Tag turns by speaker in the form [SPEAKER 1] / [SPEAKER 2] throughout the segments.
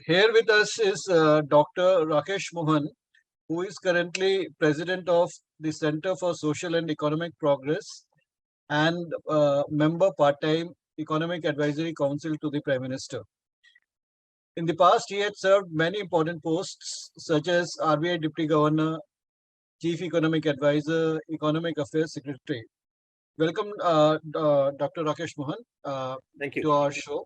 [SPEAKER 1] Here with us is Dr. Rakesh Mohan, who is currently president of the Center for Social and Economic Progress and member part-time Economic Advisory Council to the Prime Minister. In the past, he had served many important posts such as RBI Deputy Governor, Chief Economic Advisor, Economic Affairs Secretary. Welcome, Dr. Rakesh Mohan,
[SPEAKER 2] Thank you.
[SPEAKER 1] to our show.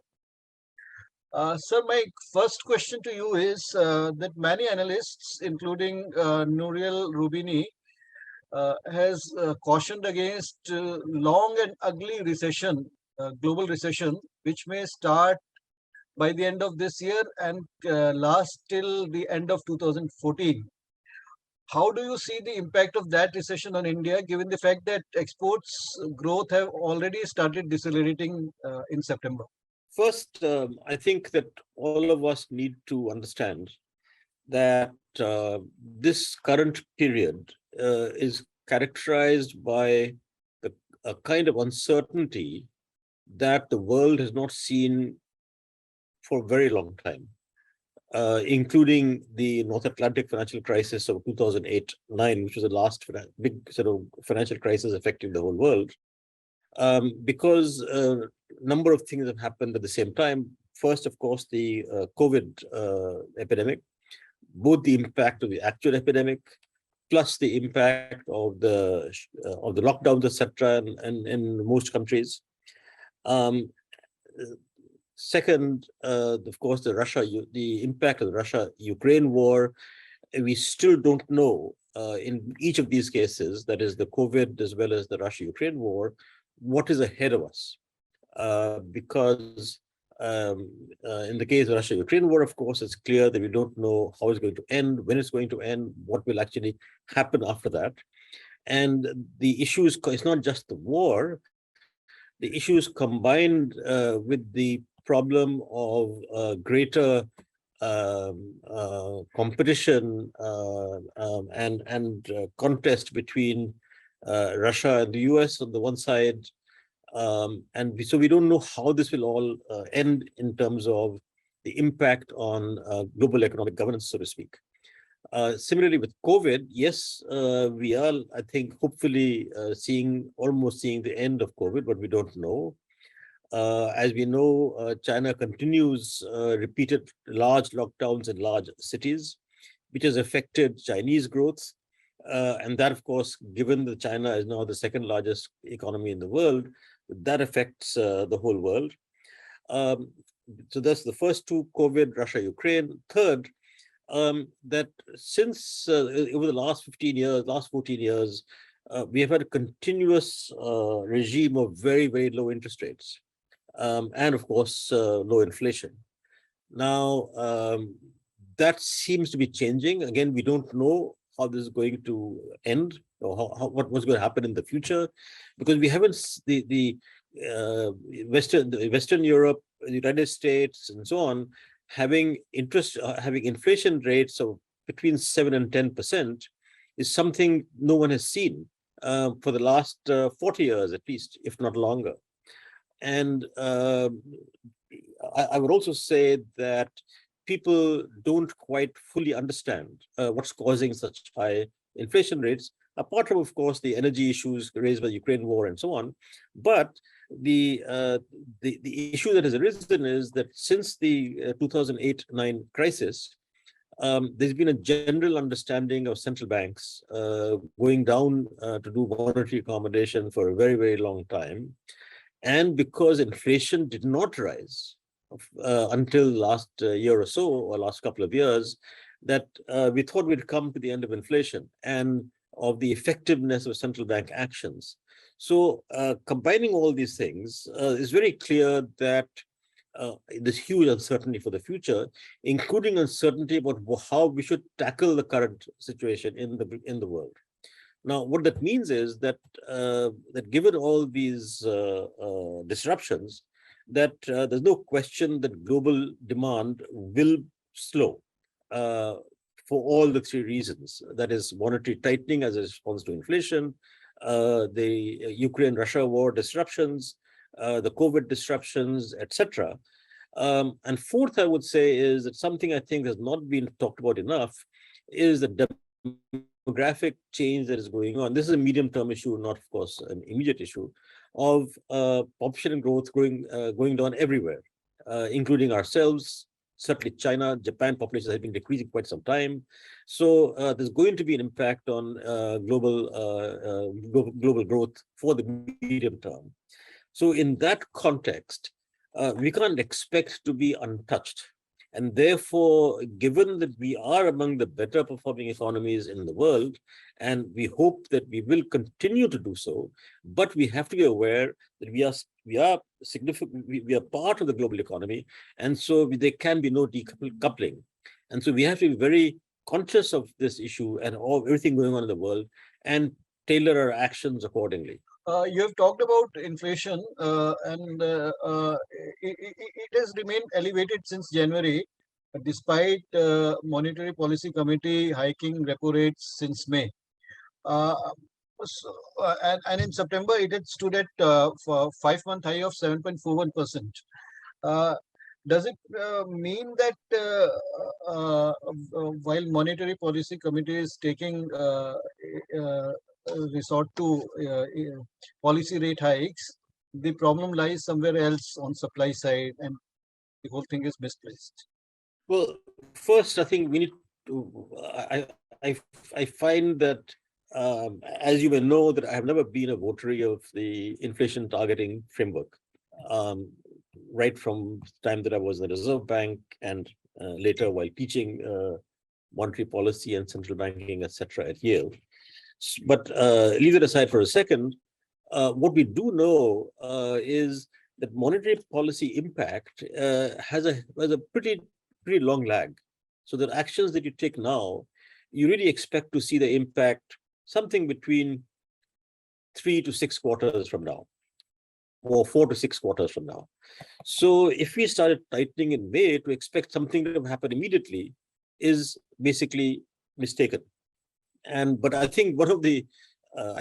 [SPEAKER 1] Sir, my first question to you is that many analysts, including Nouriel Rubini, has cautioned against long and ugly recession, global recession, which may start by the end of this year and last till the end of 2014. How do you see the impact of that recession on India, given the fact that exports growth have already started decelerating in September?
[SPEAKER 2] First, I think that all of us need to understand that this current period is characterized by a kind of uncertainty that the world has not seen for a very long time, including the North Atlantic financial crisis of 2008-9, which was the last big sort of financial crisis affecting the whole world. Because a number of things have happened at the same time. First, of course, the COVID epidemic, both the impact of the actual epidemic, plus the impact of the lockdowns, etc., in most countries. Second, of course, the impact of the Russia-Ukraine war. We still don't know in each of these cases, that is the COVID as well as the Russia-Ukraine war, what is ahead of us. Because in the case of Russia-Ukraine war, of course, it's clear that we don't know how it's going to end, when it's going to end, what will actually happen after that. And the issue is, it's not just the war, the issue is combined with the problem of greater competition and contest between Russia and the US on the one side. So we don't know how this will all end in terms of the impact on global economic governance, so to speak. Similarly with COVID, yes, we are, I think, hopefully almost seeing the end of COVID, but we don't know. As we know, China continues repeated large lockdowns in large cities, which has affected Chinese growth. And that, of course, given that China is now the second largest economy in the world, that affects the whole world. So that's the first two, COVID, Russia, Ukraine. Third, that since over the last 15 years, last 14 years, we have had a continuous regime of very, very low interest rates. And of course, low inflation. Now, that seems to be changing. Again, we don't know how this is going to end or what's going to happen in the future, because we haven't the Western Europe, the United States, and so on having inflation rates of between 7 and 10% is something no one has seen for the last 40 years at least, if not longer. And I would also say that people don't quite fully understand what's causing such high inflation rates, apart from, of course, the energy issues raised by the Ukraine war and so on. But the issue that has arisen is that since the 2008-9 crisis, there's been a general understanding of central banks going down to do monetary accommodation for a very, very long time. And because inflation did not rise until last year or so, or last couple of years, that we thought we'd come to the end of inflation and of the effectiveness of central bank actions. So combining all these things, it's very clear that there's huge uncertainty for the future, including uncertainty about how we should tackle the current situation in the world. Now, what that means is that that given all these disruptions, that there's no question that global demand will slow for all the three reasons. That is monetary tightening as a response to inflation, the Ukraine-Russia war disruptions, the COVID disruptions, etc. And fourth, I would say, is that something I think has not been talked about enough is the demographic change that is going on. This is a medium-term issue, not, of course, an immediate issue, of population growth going down everywhere, including ourselves. Certainly, China, Japan populations have been decreasing quite some time. So there's going to be an impact on global growth for the medium term. So in that context, we can't expect to be untouched. And therefore, given that we are among the better performing economies in the world, and we hope that we will continue to do so, but we have to be aware that we are significant, we are part of the global economy, and so there can be no decoupling. And so we have to be very conscious of this issue and everything going on in the world, and tailor our actions accordingly.
[SPEAKER 1] You have talked about inflation, and it has remained elevated since January, despite Monetary Policy Committee hiking repo rates since May. Uh, and in September, it had stood at for 5-month high of 7.41%. Uh, does it mean that while Monetary Policy Committee is taking resort to policy rate hikes, the problem lies somewhere else on supply side, and the whole thing is misplaced?
[SPEAKER 2] Well, first, I think we need to. I find that, as you may know, that I have never been a votary of the inflation targeting framework. Um, right from the time that I was in the Reserve Bank, and later while teaching monetary policy and central banking, etc., at Yale. But leave it aside for a second. What we do know is that monetary policy impact has a pretty long lag. So the actions that you take now, you really expect to see the impact something between 3 to 6 quarters from now, or 4 to 6 quarters from now. So if we started tightening in May, to expect something to happen immediately is basically mistaken. But I think one of the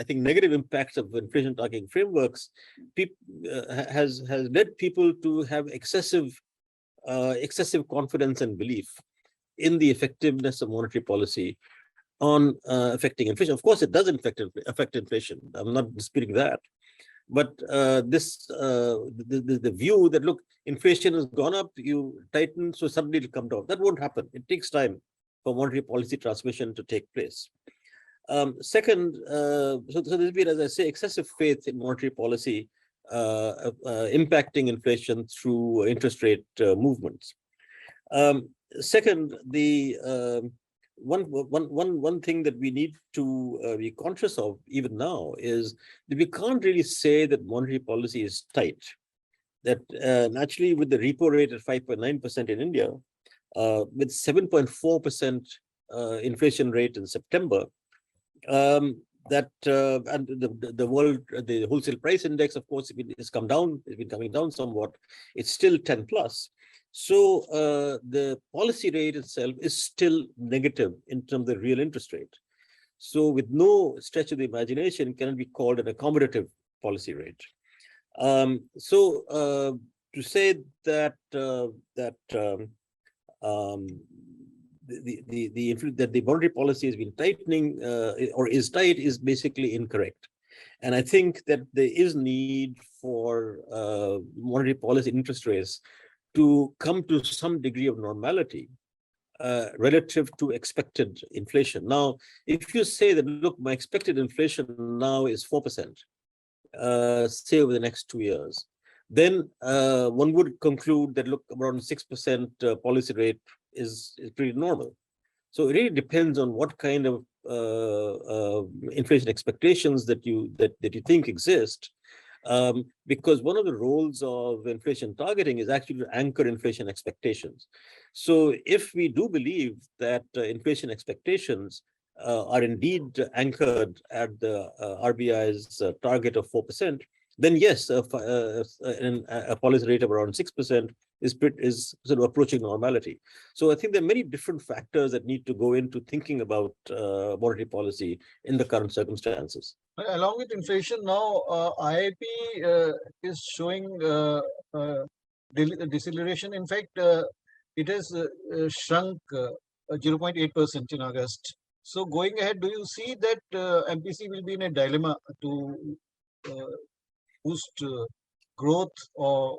[SPEAKER 2] negative impacts of inflation targeting frameworks has led people to have excessive confidence and belief in the effectiveness of monetary policy on affecting inflation. Of course, it does affect inflation. I'm not disputing that. But the view that, look, inflation has gone up, you tighten, so suddenly it'll come down. That won't happen. It takes time for monetary policy transmission to take place. Second, so there's been, as I say, excessive faith in monetary policy impacting inflation through interest rate movements. Second, the one thing that we need to be conscious of even now is that we can't really say that monetary policy is tight. That naturally, with the repo rate at 5.9% in India, with 7.4% inflation rate in September, and the wholesale price index, of course, has come down. It's been coming down somewhat. It's still 10 plus. So the policy rate itself is still negative in terms of the real interest rate. So with no stretch of the imagination, it cannot be called an accommodative policy rate. To say that that the monetary policy has been tightening or is tight is basically incorrect. And I think that there is need for monetary policy interest rates to come to some degree of normality relative to expected inflation. Now, if you say that, look, my expected inflation now is 4%, say over the next 2 years, then one would conclude that, look, around 6% policy rate is pretty normal. So it really depends on what kind of inflation expectations that you think exist, because one of the roles of inflation targeting is actually to anchor inflation expectations. So if we do believe that inflation expectations are indeed anchored at the RBI's target of 4%, then yes, a policy rate of around 6% is sort of approaching normality. So I think there are many different factors that need to go into thinking about monetary policy in the current circumstances.
[SPEAKER 1] Along with inflation now, IIP is showing deceleration. In fact, it has shrunk 0.8% in August. So going ahead, do you see that MPC will be in a dilemma to uh, boost growth or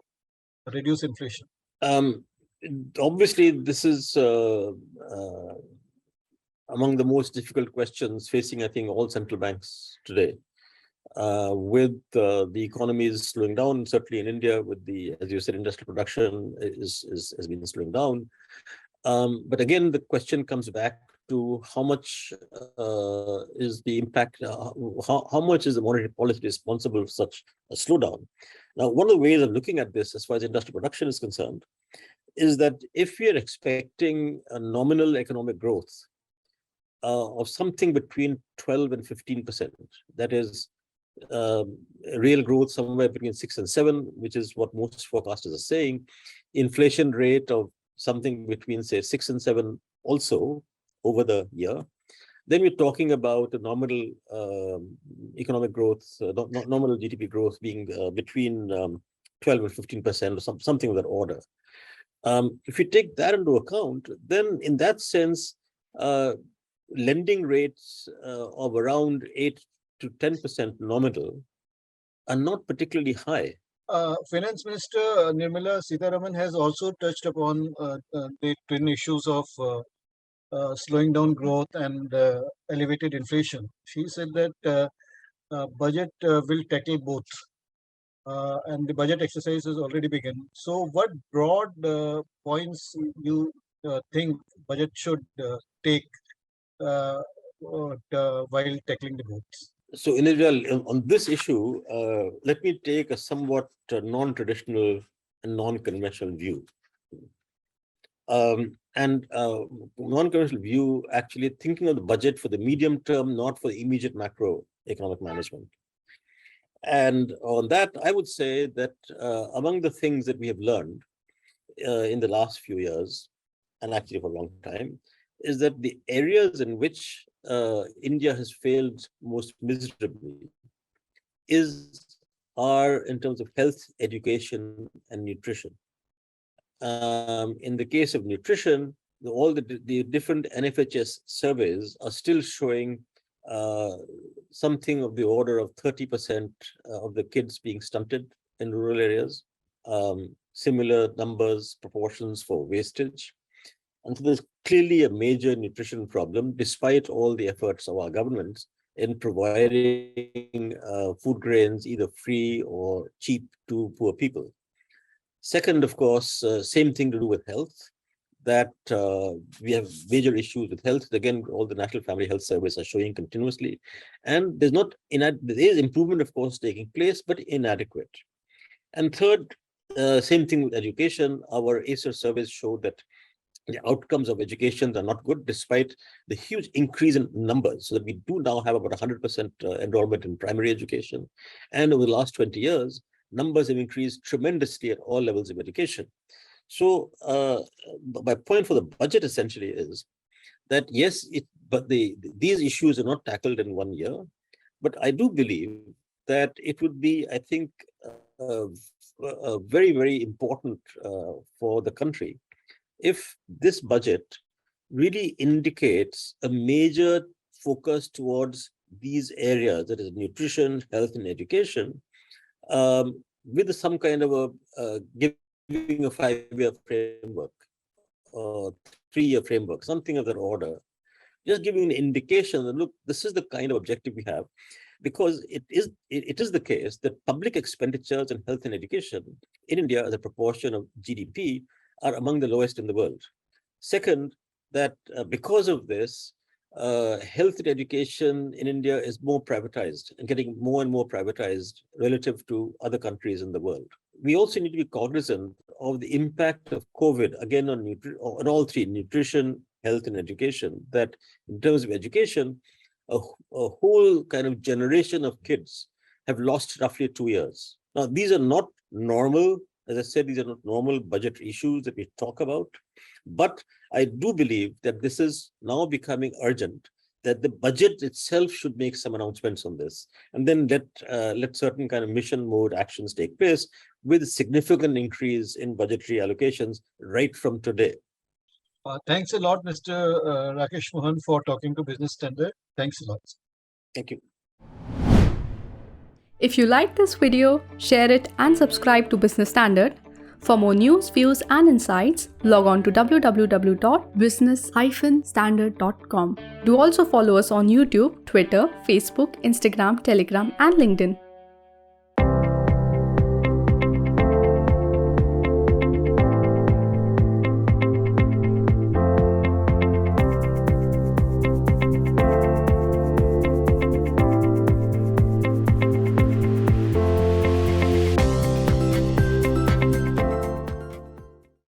[SPEAKER 1] reduce inflation?
[SPEAKER 2] Um, Obviously, this is among the most difficult questions facing, I think, all central banks today. With the economies slowing down, certainly in India, with the, as you said, industrial production has been slowing down. But again, the question comes back to how much is the impact, how much is the monetary policy responsible for such a slowdown? Now, one of the ways of looking at this, as far as industrial production is concerned, is that if we are expecting a nominal economic growth of something between 12 and 15%, that is um, real growth somewhere between 6 and 7, which is what most forecasters are saying, inflation rate of something between, say, 6 and 7 also over the year, then we're talking about a nominal economic growth, nominal GDP growth being between 12 and 15% or something of that order. If you take that into account, then in that sense, lending rates of around 8 to 10% nominal are not particularly high.
[SPEAKER 1] Finance Minister Nirmala Sitharaman has also touched upon the twin issues of slowing down growth and elevated inflation. She said that budget will tackle both, and the budget exercise has already begun. So, what broad points you think budget should take while tackling the both?
[SPEAKER 2] So, Indrajal, on this issue, let me take a somewhat non-traditional and non-conventional view. And non-conventional view, actually thinking of the budget for the medium term, not for the immediate macroeconomic management. And on that, I would say that among the things that we have learned in the last few years, and actually for a long time, is that the areas in which India has failed most miserably are in terms of health, education, and nutrition. In the case of nutrition, all the different NFHS surveys are still showing something of the order of 30% of the kids being stunted in rural areas. Similar numbers, proportions for wastage. And so there's clearly a major nutrition problem, despite all the efforts of our governments in providing food grains either free or cheap to poor people. Second, of course, same thing to do with health, that we have major issues with health. Again, all the National Family Health Service are showing continuously. And there is improvement, of course, taking place, but inadequate. And third, same thing with education. Our ACER surveys show that the outcomes of education are not good, despite the huge increase in numbers. So that we do now have about 100% enrollment in primary education. And over the last 20 years, numbers have increased tremendously at all levels of education. So my point for the budget essentially is that yes, these issues are not tackled in 1 year, but I do believe that it would be, I think, very, very important for the country if this budget really indicates a major focus towards these areas, that is nutrition, health, and education, with some kind of giving a 5-year framework or 3-year framework, something of that order, just giving an indication that, look, this is the kind of objective we have, because it is the case that public expenditures in health and education in India as a proportion of GDP are among the lowest in the world. Second, that because of this, health and education in India is more privatized and getting more and more privatized relative to other countries in the world. We also need to be cognizant of the impact of COVID, again, on all three, nutrition, health, and education, that in terms of education, a whole kind of generation of kids have lost roughly 2 years. Now, these are not normal, as I said, these are not normal budget issues that we talk about, but I do believe that this is now becoming urgent, that the budget itself should make some announcements on this, and then let certain kind of mission mode actions take place, with significant increase in budgetary allocations right from today.
[SPEAKER 1] Thanks a lot, Mr. Rakesh Mohan, for talking to Business Standard. Thanks a lot.
[SPEAKER 2] Thank you.
[SPEAKER 3] If you like this video, share it and subscribe to Business Standard. For more news, views and insights, log on to www.business-standard.com. Do also follow us on YouTube, Twitter, Facebook, Instagram, Telegram and LinkedIn.